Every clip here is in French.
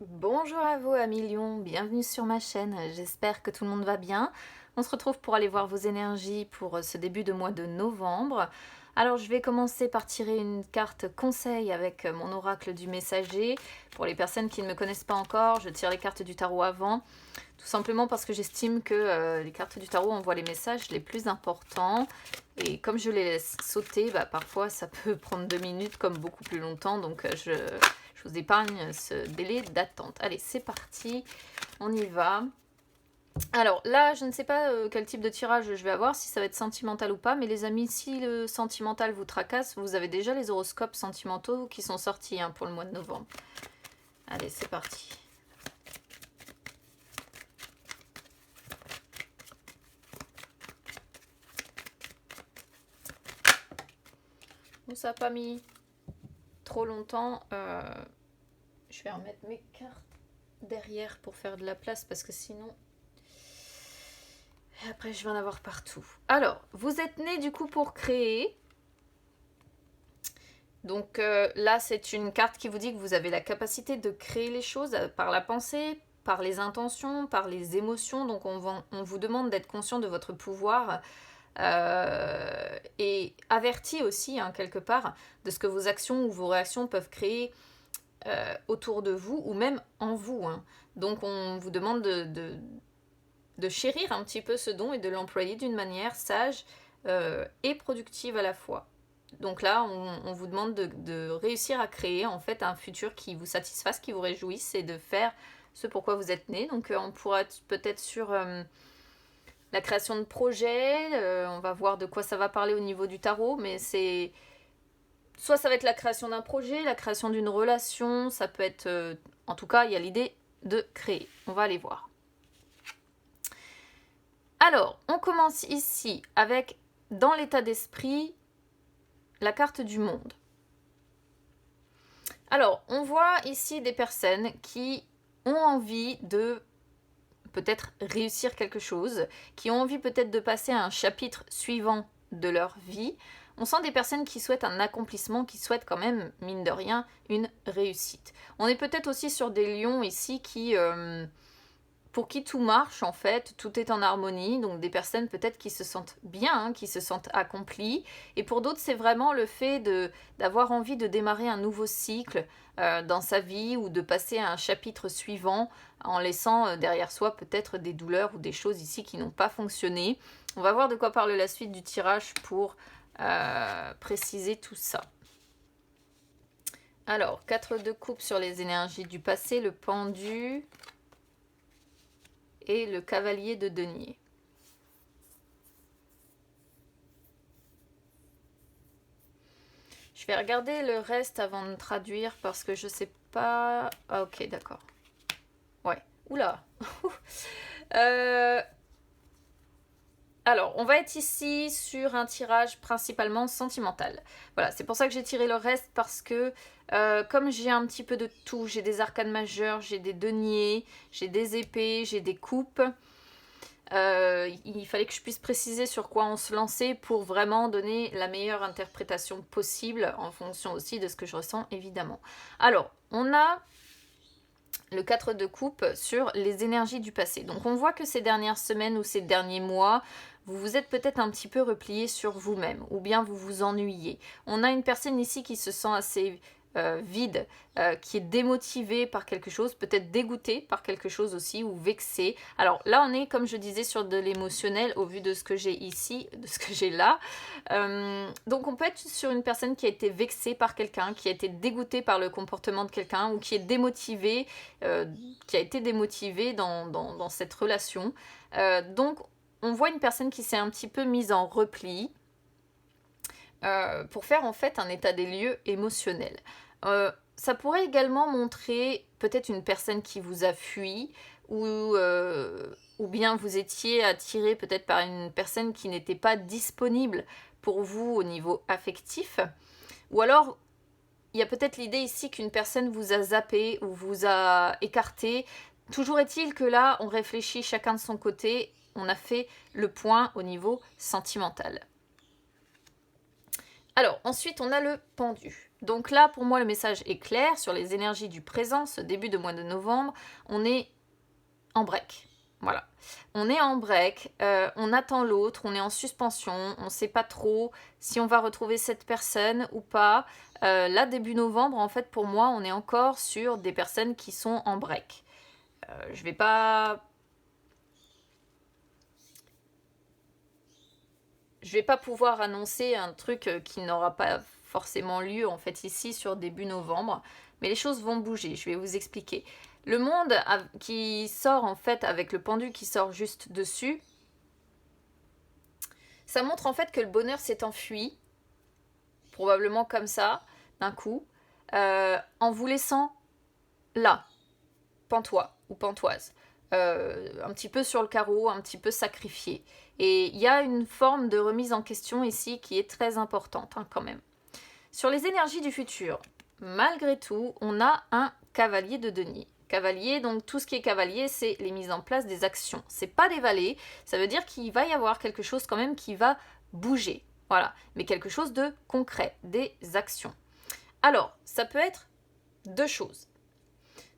Bonjour à vous amis Lion, bienvenue sur ma chaîne, j'espère que tout le monde va bien. On se retrouve pour aller voir vos énergies pour ce début de mois de novembre. Alors je vais commencer par tirer une carte conseil avec mon oracle du messager. Pour les personnes qui ne me connaissent pas encore, je tire les cartes du tarot avant, tout simplement parce que j'estime que les cartes du tarot envoient les messages les plus importants. Et comme je les laisse sauter, parfois ça peut prendre 2 minutes comme beaucoup plus longtemps, donc je vous épargne ce délai d'attente. Allez, c'est parti, on y va. Alors là, je ne sais pas quel type de tirage je vais avoir, si ça va être sentimental ou pas, mais les amis, si le sentimental vous tracasse, vous avez déjà les horoscopes sentimentaux qui sont sortis pour le mois de novembre. Allez, c'est parti. Bon, ça n'a pas mis trop longtemps. Je vais remettre mes cartes derrière pour faire de la place parce que sinon... Et après, je vais en avoir partout. Alors, vous êtes né du coup pour créer. Donc là, c'est une carte qui vous dit que vous avez la capacité de créer les choses par la pensée, par les intentions, par les émotions. Donc on vous demande d'être conscient de votre pouvoir et averti aussi, quelque part, de ce que vos actions ou vos réactions peuvent créer autour de vous ou même en vous. Donc on vous demande de chérir un petit peu ce don et de l'employer d'une manière sage et productive à la fois. Donc là, on vous demande de réussir à créer en fait un futur qui vous satisfasse, qui vous réjouisse et de faire ce pourquoi vous êtes né. Donc on pourra peut-être sur la création de projets, on va voir de quoi ça va parler au niveau du tarot, mais c'est... Soit ça va être la création d'un projet, la création d'une relation, ça peut être... en tout cas, il y a l'idée de créer. On va aller voir. Alors, on commence ici avec, dans l'état d'esprit, la carte du monde. Alors, on voit ici des personnes qui ont envie de peut-être réussir quelque chose, qui ont envie peut-être de passer à un chapitre suivant de leur vie. On sent des personnes qui souhaitent un accomplissement, qui souhaitent quand même, mine de rien, une réussite. On est peut-être aussi sur des lions ici qui... pour qui tout marche en fait, tout est en harmonie, donc des personnes peut-être qui se sentent bien, qui se sentent accomplies, et pour d'autres c'est vraiment le fait d'avoir envie de démarrer un nouveau cycle dans sa vie ou de passer à un chapitre suivant en laissant derrière soi peut-être des douleurs ou des choses ici qui n'ont pas fonctionné. On va voir de quoi parle la suite du tirage pour préciser tout ça. Alors, 4 de coupe sur les énergies du passé, le pendu... et le cavalier de denier. Je vais regarder le reste avant de traduire parce que je sais pas... Ah ok, d'accord. Ouais. Oula. Alors, on va être ici sur un tirage principalement sentimental. Voilà, c'est pour ça que j'ai tiré le reste parce que comme j'ai un petit peu de tout, j'ai des arcanes majeures, j'ai des deniers, j'ai des épées, j'ai des coupes... il fallait que je puisse préciser sur quoi on se lançait pour vraiment donner la meilleure interprétation possible en fonction aussi de ce que je ressens évidemment. Alors, on a le 4 de coupe sur les énergies du passé. Donc on voit que ces dernières semaines ou ces derniers mois, vous vous êtes peut-être un petit peu replié sur vous-même ou bien vous vous ennuyez. On a une personne ici qui se sent assez vide, qui est démotivée par quelque chose, peut-être dégoûtée par quelque chose aussi ou vexée. Alors là on est comme je disais sur de l'émotionnel au vu de ce que j'ai ici, de ce que j'ai là. Donc on peut être sur une personne qui a été vexée par quelqu'un, qui a été dégoûtée par le comportement de quelqu'un ou qui est démotivée, qui a été démotivée dans cette relation. Donc on voit une personne qui s'est un petit peu mise en repli pour faire en fait un état des lieux émotionnel. Ça pourrait également montrer peut-être une personne qui vous a fui ou bien vous étiez attiré peut-être par une personne qui n'était pas disponible pour vous au niveau affectif. Ou alors, il y a peut-être l'idée ici qu'une personne vous a zappé ou vous a écarté. Toujours est-il que là, on réfléchit chacun de son côté, on a fait le point au niveau sentimental. Alors, ensuite, on a le pendu. Donc là, pour moi, le message est clair sur les énergies du présent, ce début de mois de novembre. On est en break. Voilà. On est en break, on attend l'autre, on est en suspension, on ne sait pas trop si on va retrouver cette personne ou pas. Là, début novembre, en fait, pour moi, on est encore sur des personnes qui sont en break. Je vais pas pouvoir annoncer un truc qui n'aura pas forcément lieu en fait ici sur début novembre, mais les choses vont bouger, je vais vous expliquer. Le monde qui sort en fait avec le pendu qui sort juste dessus, ça montre en fait que le bonheur s'est enfui, probablement comme ça, d'un coup, en vous laissant là, pantois ou pantoise. Un petit peu sur le carreau, un petit peu sacrifié. Et il y a une forme de remise en question ici qui est très importante quand même. Sur les énergies du futur, malgré tout, on a un cavalier de denier. Cavalier, donc tout ce qui est cavalier, c'est les mises en place des actions. C'est pas des valets, ça veut dire qu'il va y avoir quelque chose quand même qui va bouger. Voilà, mais quelque chose de concret, des actions. Alors, ça peut être deux choses.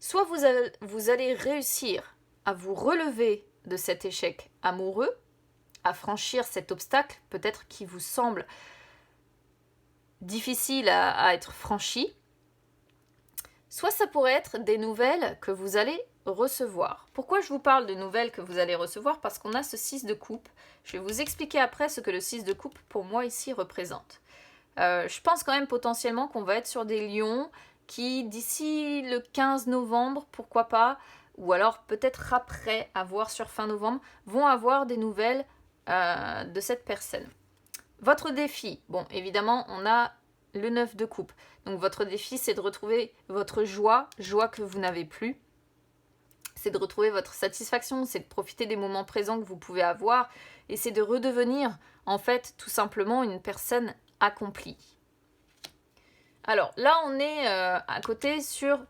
Soit vous allez réussir à vous relever de cet échec amoureux, à franchir cet obstacle peut-être qui vous semble difficile à être franchi, soit ça pourrait être des nouvelles que vous allez recevoir. Pourquoi je vous parle de nouvelles que vous allez recevoir? Parce qu'on a ce 6 de coupe. Je vais vous expliquer après ce que le 6 de coupe pour moi ici représente. Je pense quand même potentiellement qu'on va être sur des lions qui d'ici le 15 novembre, pourquoi pas, ou alors peut-être après, à voir sur fin novembre, vont avoir des nouvelles de cette personne. Votre défi, bon évidemment on a le 9 de coupe, donc votre défi c'est de retrouver votre joie que vous n'avez plus, c'est de retrouver votre satisfaction, c'est de profiter des moments présents que vous pouvez avoir, et c'est de redevenir en fait tout simplement une personne accomplie. Alors là on est à côté sur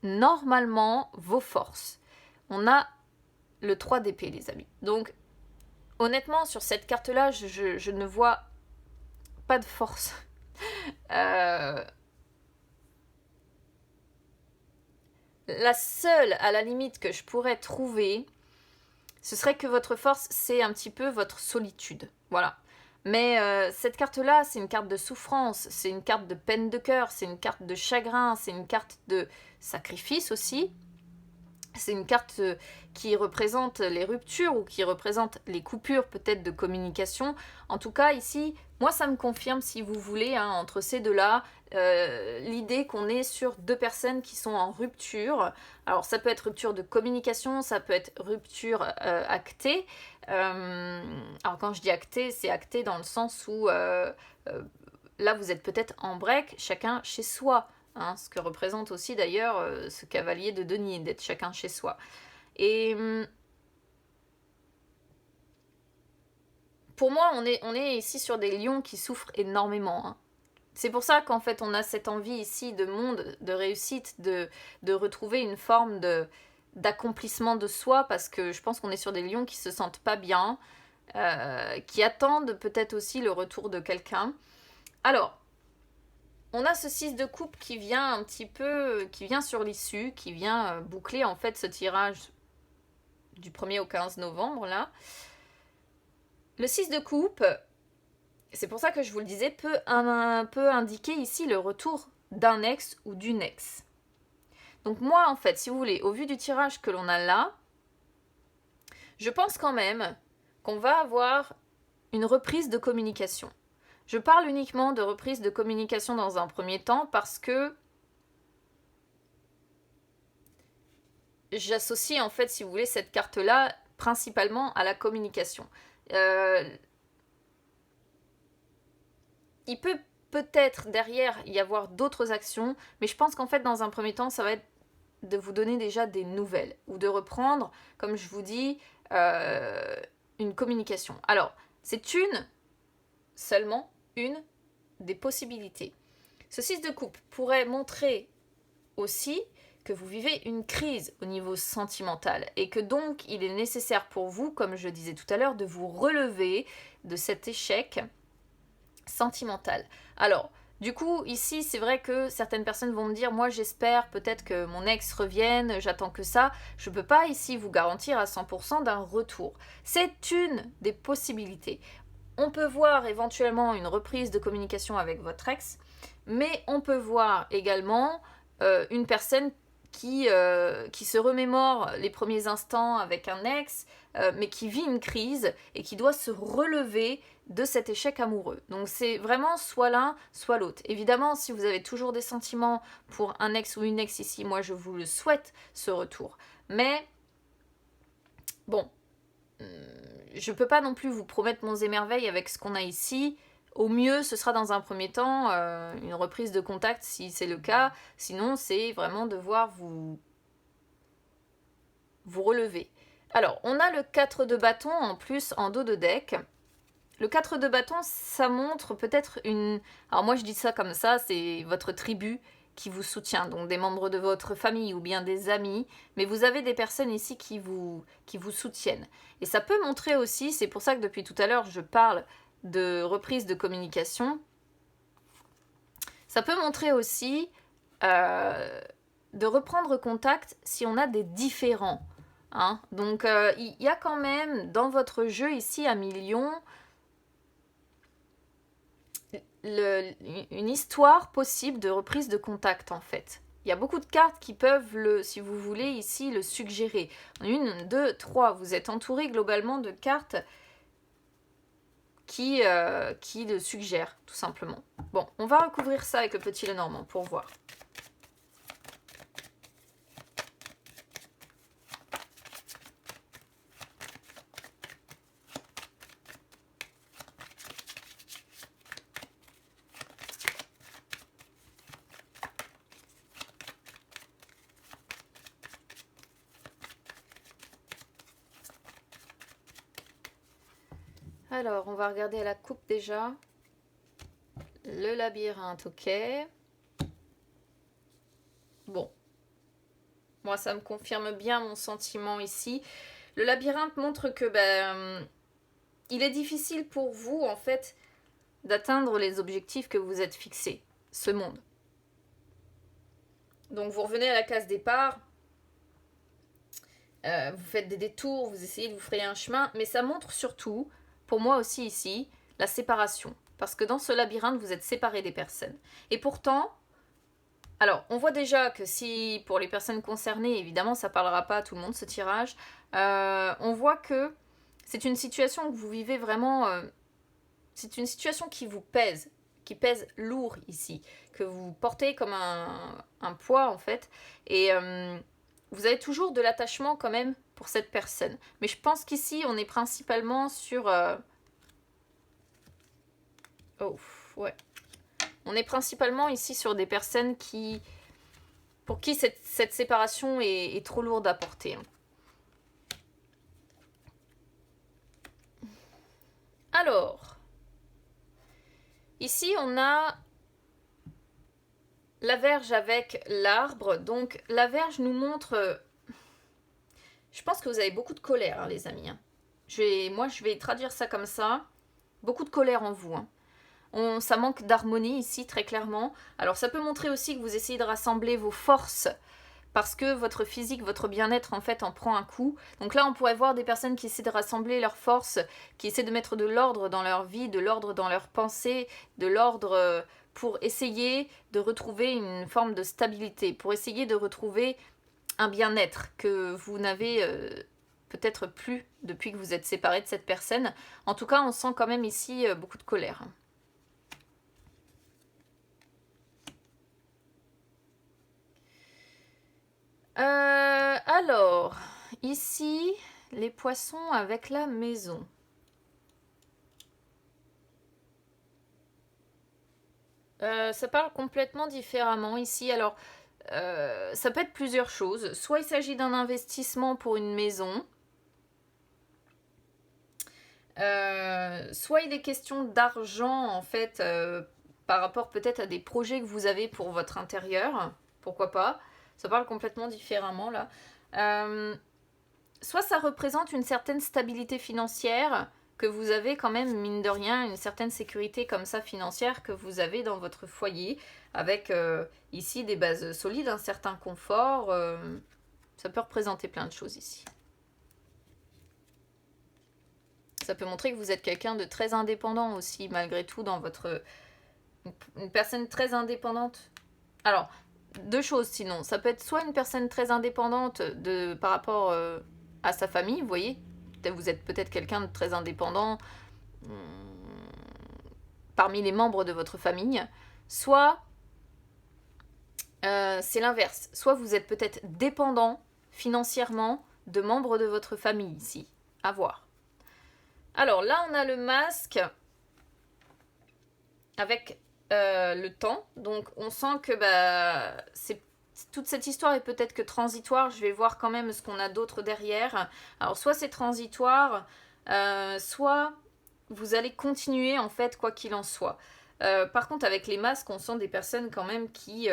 normalement vos forces. On a le 3 d'épée les amis. Donc honnêtement sur cette carte là je ne vois pas de force. La seule à la limite que je pourrais trouver, ce serait que votre force c'est un petit peu votre solitude. Voilà. Mais cette carte-là, c'est une carte de souffrance, c'est une carte de peine de cœur, c'est une carte de chagrin, c'est une carte de sacrifice aussi. C'est une carte qui représente les ruptures ou qui représente les coupures peut-être de communication. En tout cas, ici, moi ça me confirme, si vous voulez, entre ces deux-là, l'idée qu'on est sur deux personnes qui sont en rupture. Alors ça peut être rupture de communication, ça peut être rupture actée. Alors quand je dis actée, c'est acté dans le sens où là vous êtes peut-être en break, chacun chez soi. Ce que représente aussi d'ailleurs ce cavalier de denier, d'être chacun chez soi. Et pour moi, on est ici sur des lions qui souffrent énormément. C'est pour ça qu'en fait, on a cette envie ici de monde, de réussite, de retrouver une forme d'accomplissement de soi, parce que je pense qu'on est sur des lions qui se sentent pas bien, qui attendent peut-être aussi le retour de quelqu'un. Alors, on a ce 6 de coupe qui vient un petit peu, qui vient sur l'issue, qui vient boucler en fait ce tirage du 1er au 15 novembre là. Le 6 de coupe, c'est pour ça que je vous le disais, peut indiquer ici le retour d'un ex ou d'une ex. Donc moi en fait, si vous voulez, au vu du tirage que l'on a là, je pense quand même qu'on va avoir une reprise de communication. Je parle uniquement de reprise de communication dans un premier temps parce que j'associe en fait, si vous voulez, cette carte-là principalement à la communication. Il peut peut-être derrière y avoir d'autres actions, mais je pense qu'en fait dans un premier temps, ça va être de vous donner déjà des nouvelles ou de reprendre, comme je vous dis, une communication. Alors, c'est seulement une des possibilités. Ce 6 de coupe pourrait montrer aussi que vous vivez une crise au niveau sentimental et que donc il est nécessaire pour vous, comme je disais tout à l'heure, de vous relever de cet échec sentimental. Alors, Du coup, ici, c'est vrai que certaines personnes vont me dire, moi j'espère peut-être que mon ex revienne, j'attends que ça. Je ne peux pas ici vous garantir à 100% d'un retour. C'est une des possibilités. On peut voir éventuellement une reprise de communication avec votre ex, mais on peut voir également une personne qui se remémore les premiers instants avec un ex, mais qui vit une crise et qui doit se relever de cet échec amoureux. Donc c'est vraiment soit l'un, soit l'autre. Évidemment, si vous avez toujours des sentiments pour un ex ou une ex ici, moi je vous le souhaite, ce retour. Mais bon, je ne peux pas non plus vous promettre monts et merveilles avec ce qu'on a ici. Au mieux, ce sera dans un premier temps une reprise de contact si c'est le cas. Sinon, c'est vraiment devoir vous relever. Alors, on a le 4 de bâton en plus en dos de deck. Le 4 de bâton, ça montre peut-être une... Alors moi, je dis ça comme ça, c'est votre tribu qui vous soutient, donc des membres de votre famille ou bien des amis, mais vous avez des personnes ici qui vous soutiennent. Et ça peut montrer aussi, c'est pour ça que depuis tout à l'heure, je parle de reprise de communication, ça peut montrer aussi de reprendre contact si on a des différends. Hein. Donc il y a quand même dans votre jeu ici à million une histoire possible de reprise de contact en fait. Il y a beaucoup de cartes qui peuvent, si vous voulez, ici le suggérer. 1, 2, 3, vous êtes entouré globalement de cartes qui le suggèrent, tout simplement. Bon, on va recouvrir ça avec le petit Lenormand pour voir. Alors, on va regarder à la coupe déjà. Le labyrinthe, ok. Bon. Moi, ça me confirme bien mon sentiment ici. Le labyrinthe montre que il est difficile pour vous, en fait, d'atteindre les objectifs que vous êtes fixés. Ce monde. Donc, vous revenez à la case départ. Vous faites des détours, vous essayez de vous frayer un chemin. Mais ça montre surtout, pour moi aussi ici, la séparation. Parce que dans ce labyrinthe, vous êtes séparés des personnes. Et pourtant... Alors, on voit déjà que si, pour les personnes concernées, évidemment, ça ne parlera pas à tout le monde, ce tirage, on voit que c'est une situation que vous vivez vraiment... c'est une situation qui vous pèse, qui pèse lourd ici, que vous portez comme un poids, en fait. Et vous avez toujours de l'attachement, quand même, pour cette personne. Mais je pense qu'ici, on est principalement sur... Oh, ouais. On est principalement ici sur des personnes pour qui cette séparation est trop lourde à porter. Alors, ici on a la Vierge avec l'arbre. Donc la Vierge nous montre... Je pense que vous avez beaucoup de colère, hein, les amis. Moi, je vais traduire ça comme ça. Beaucoup de colère en vous, hein. Ça manque d'harmonie ici, très clairement. Alors ça peut montrer aussi que vous essayez de rassembler vos forces parce que votre physique, votre bien-être en fait en prend un coup. Donc là on pourrait voir des personnes qui essaient de rassembler leurs forces, qui essaient de mettre de l'ordre dans leur vie, de l'ordre dans leurs pensées, de l'ordre pour essayer de retrouver une forme de stabilité, pour essayer de retrouver un bien-être que vous n'avez peut-être plus depuis que vous êtes séparés de cette personne. En tout cas on sent quand même ici beaucoup de colère. Alors, ici, les poissons avec la maison. Ça parle complètement différemment ici. Alors, ça peut être plusieurs choses. Soit il s'agit d'un investissement pour une maison. Soit il est question d'argent, en fait, par rapport peut-être à des projets que vous avez pour votre intérieur. Pourquoi pas? Ça parle complètement différemment, là. Soit ça représente une certaine stabilité financière, que vous avez quand même, mine de rien, une certaine sécurité comme ça financière que vous avez dans votre foyer, avec ici des bases solides, un certain confort. Ça peut représenter plein de choses ici. Ça peut montrer que vous êtes quelqu'un de très indépendant aussi, malgré tout, dans votre... Une personne très indépendante. Alors, deux choses sinon. Ça peut être soit une personne très indépendante par rapport à sa famille, vous voyez. Vous êtes peut-être quelqu'un de très indépendant parmi les membres de votre famille. Soit c'est l'inverse. Soit vous êtes peut-être dépendant financièrement de membres de votre famille ici. À voir. Alors là, on a le masque avec le temps. Donc on sent que toute cette histoire est peut-être que transitoire. Je vais voir quand même ce qu'on a d'autre derrière. Alors soit c'est transitoire, soit vous allez continuer en fait quoi qu'il en soit. Par contre avec les masques, on sent des personnes quand même qui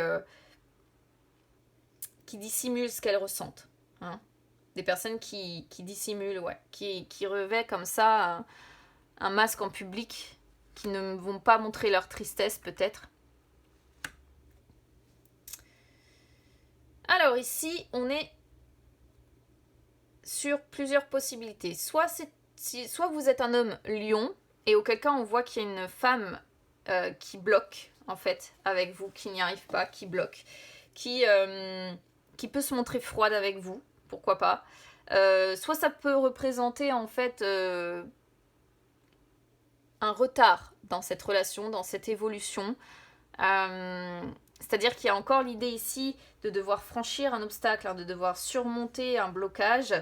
dissimulent ce qu'elles ressentent. Hein. Des personnes qui dissimulent, ouais, qui revêtent comme ça un masque en public, qui ne vont pas montrer leur tristesse peut-être. Alors ici, on est sur plusieurs possibilités. Soit vous êtes un homme lion, et auquel cas on voit qu'il y a une femme qui bloque, en fait, avec vous, qui n'y arrive pas, qui bloque, qui peut se montrer froide avec vous, pourquoi pas. Soit ça peut représenter, en fait, un retard dans cette relation, dans cette évolution. C'est-à-dire qu'il y a encore l'idée ici de devoir franchir un obstacle, hein, de devoir surmonter un blocage,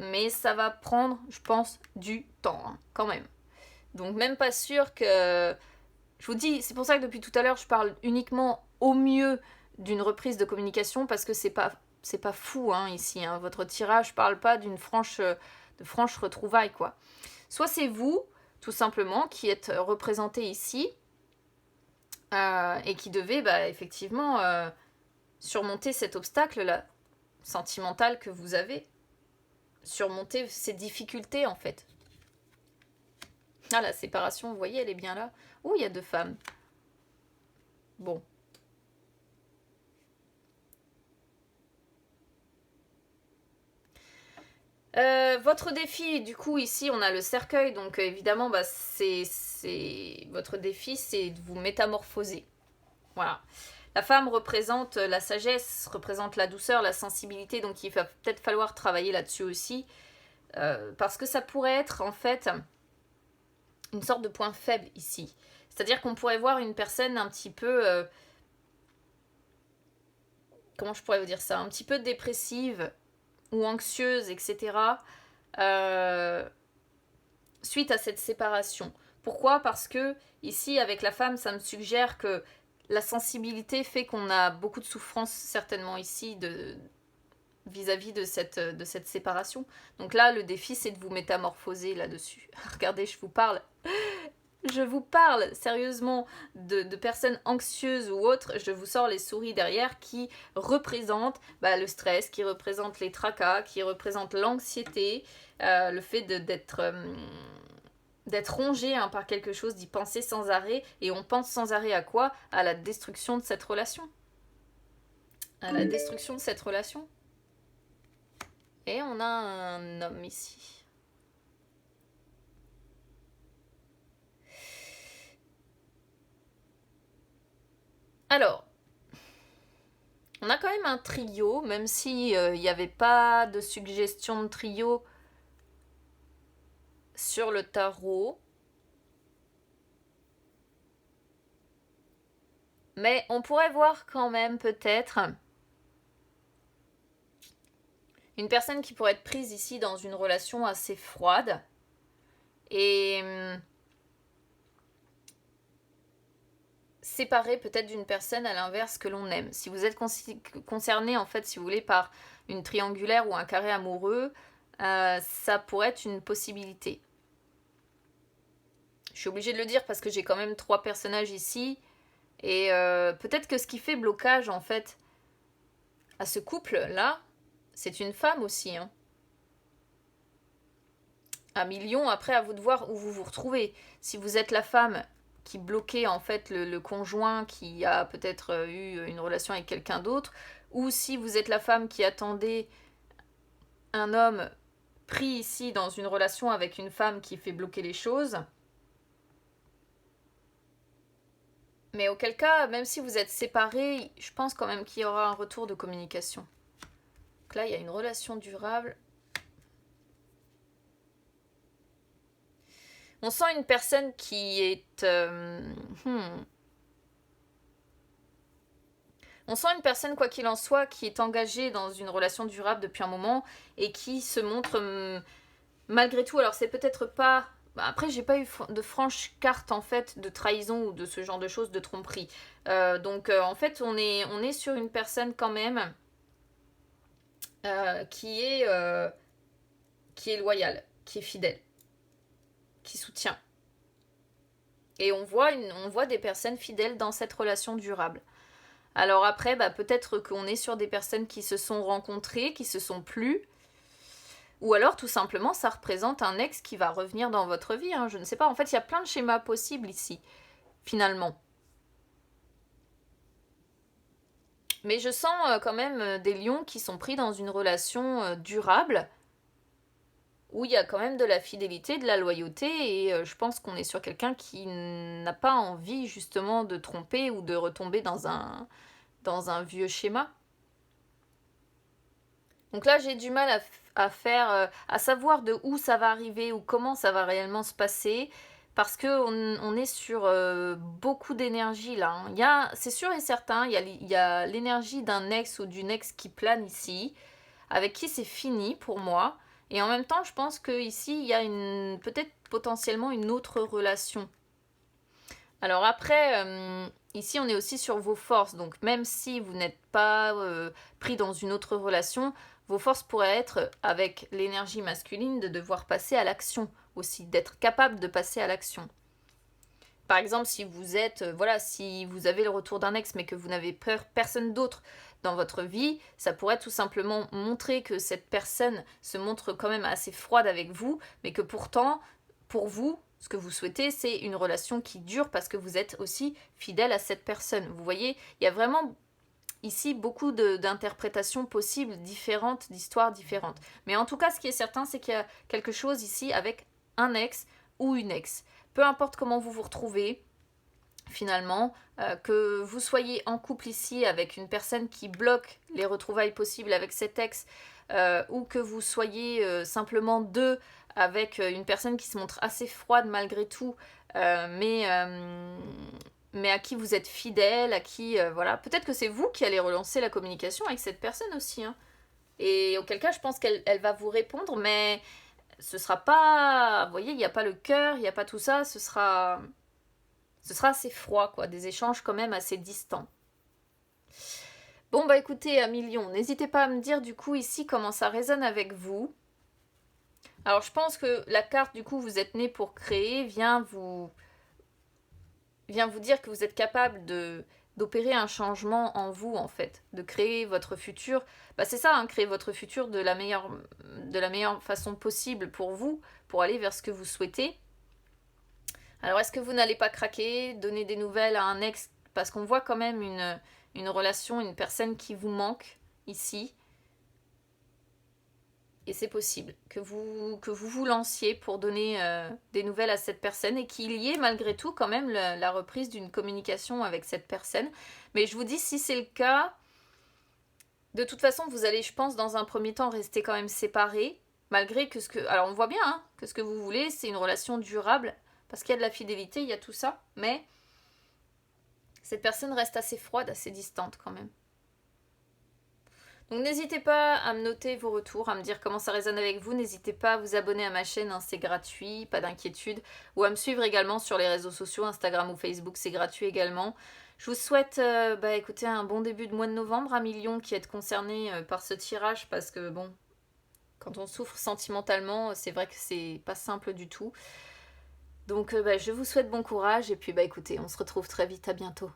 mais ça va prendre, je pense, du temps, hein, quand même. Donc même pas sûr que... Je vous dis, c'est pour ça que depuis tout à l'heure, je parle uniquement au mieux d'une reprise de communication, parce que c'est pas fou, hein, ici. Hein. Votre tirage parle pas de franche retrouvaille, quoi. Soit c'est vous, tout simplement, qui êtes représenté ici, et qui devait effectivement surmonter cet obstacle-là, sentimental que vous avez. Surmonter ces difficultés, en fait. Ah, la séparation, vous voyez, elle est bien là. Ouh, il y a 2 femmes. Bon. Votre défi, du coup, ici, on a le cercueil. Donc, évidemment, votre défi, c'est de vous métamorphoser. Voilà. La femme représente la sagesse, représente la douceur, la sensibilité. Donc, il va peut-être falloir travailler là-dessus aussi. Parce que ça pourrait être, en fait, une sorte de point faible ici. C'est-à-dire qu'on pourrait voir une personne un petit peu... comment je pourrais vous dire ça? Un petit peu dépressive ou anxieuse, etc. Suite à cette séparation. Pourquoi? Parce que ici, avec la femme, ça me suggère que la sensibilité fait qu'on a beaucoup de souffrance, certainement ici, vis-à-vis de cette séparation. Donc là, le défi, c'est de vous métamorphoser là-dessus. Regardez, je vous parle sérieusement de personnes anxieuses ou autres. Je vous sors les souris derrière qui représentent le stress, qui représentent les tracas, qui représentent l'anxiété, le fait d'être rongé par quelque chose, d'y penser sans arrêt. Et on pense sans arrêt à quoi? À la destruction de cette relation. À la destruction de cette relation. Et on a un homme ici. Alors, on a quand même un trio, même si il n'y avait pas de suggestion de trio sur le tarot. Mais on pourrait voir quand même peut-être une personne qui pourrait être prise ici dans une relation assez froide et séparée peut-être d'une personne à l'inverse que l'on aime. Si vous êtes concerné en fait, si vous voulez, par une triangulaire ou un carré amoureux, ça pourrait être une possibilité. Je suis obligée de le dire parce que j'ai quand même 3 personnages ici et peut-être que ce qui fait blocage en fait à ce couple là, c'est une femme aussi. Hein. à millions, après à vous de voir où vous vous retrouvez. Si vous êtes la femme qui bloquait en fait le conjoint qui a peut-être eu une relation avec quelqu'un d'autre, ou si vous êtes la femme qui attendait un homme pris ici dans une relation avec une femme qui fait bloquer les choses. Mais auquel cas, même si vous êtes séparés, je pense quand même qu'il y aura un retour de communication. Donc là, il y a une relation durable. On sent une personne qui est... On sent une personne, quoi qu'il en soit, qui est engagée dans une relation durable depuis un moment et qui se montre malgré tout. Alors c'est peut-être pas... Après, j'ai pas eu de franche carte en fait de trahison ou de ce genre de choses, de tromperie. Donc en fait, on est sur une personne quand même qui est loyale, qui est fidèle, qui soutient. Et on voit des personnes fidèles dans cette relation durable. Alors après, peut-être qu'on est sur des personnes qui se sont rencontrées, qui se sont plues, ou alors tout simplement ça représente un ex qui va revenir dans votre vie, hein, je ne sais pas. En fait, il y a plein de schémas possibles ici, finalement. Mais je sens quand même des lions qui sont pris dans une relation durable, où il y a quand même de la fidélité, de la loyauté, et je pense qu'on est sur quelqu'un qui n'a pas envie justement de tromper ou de retomber dans un vieux schéma. Donc là, j'ai du mal à savoir de où ça va arriver ou comment ça va réellement se passer, parce qu'on est sur beaucoup d'énergie là, hein. C'est sûr et certain, il y a l'énergie d'un ex ou d'une ex qui plane ici, avec qui c'est fini pour moi. Et en même temps, je pense qu'ici, il y a peut-être potentiellement une autre relation. Alors après, ici, on est aussi sur vos forces. Donc même si vous n'êtes pas pris dans une autre relation, vos forces pourraient être, avec l'énergie masculine, de devoir passer à l'action aussi, d'être capable de passer à l'action. Par exemple, si vous êtes, si vous avez le retour d'un ex, mais que vous n'avez personne d'autre dans votre vie, ça pourrait tout simplement montrer que cette personne se montre quand même assez froide avec vous, mais que pourtant, pour vous, ce que vous souhaitez, c'est une relation qui dure parce que vous êtes aussi fidèle à cette personne. Vous voyez, il y a vraiment ici beaucoup d'interprétations possibles, différentes, d'histoires différentes. Mais en tout cas, ce qui est certain, c'est qu'il y a quelque chose ici avec un ex ou une ex. Peu importe comment vous vous retrouvez, finalement, que vous soyez en couple ici avec une personne qui bloque les retrouvailles possibles avec cet ex, ou que vous soyez simplement deux avec une personne qui se montre assez froide malgré tout, mais à qui vous êtes fidèle, à qui, voilà, peut-être que c'est vous qui allez relancer la communication avec cette personne aussi, hein. Et auquel cas, je pense qu'elle va vous répondre, mais ce sera pas, vous voyez, il n'y a pas le cœur, il n'y a pas tout ça, ce sera assez froid, quoi, des échanges quand même assez distants. Bon, écoutez, à millions, n'hésitez pas à me dire du coup ici comment ça résonne avec vous. Alors je pense que la carte du coup vous êtes né pour créer vient vous dire que vous êtes capable d'opérer un changement en vous en fait, de créer votre futur. C'est ça, hein, créer votre futur de la meilleure façon possible pour vous, pour aller vers ce que vous souhaitez. Alors est-ce que vous n'allez pas craquer, donner des nouvelles à un ex, parce qu'on voit quand même une relation, une personne qui vous manque ici. Et c'est possible que vous lanciez pour donner des nouvelles à cette personne et qu'il y ait malgré tout quand même la reprise d'une communication avec cette personne. Mais je vous dis, si c'est le cas, de toute façon, vous allez, je pense, dans un premier temps, rester quand même séparés, malgré que alors on voit bien hein, que ce que vous voulez, c'est une relation durable, parce qu'il y a de la fidélité, il y a tout ça, mais cette personne reste assez froide, assez distante quand même. Donc n'hésitez pas à me noter vos retours, à me dire comment ça résonne avec vous. N'hésitez pas à vous abonner à ma chaîne, hein, c'est gratuit, pas d'inquiétude. Ou à me suivre également sur les réseaux sociaux, Instagram ou Facebook, c'est gratuit également. Je vous souhaite écoutez, un bon début de mois de novembre, à millions qui êtes concernés par ce tirage, parce que bon, quand on souffre sentimentalement, c'est vrai que c'est pas simple du tout. Donc je vous souhaite bon courage et puis écoutez, on se retrouve très vite, à bientôt.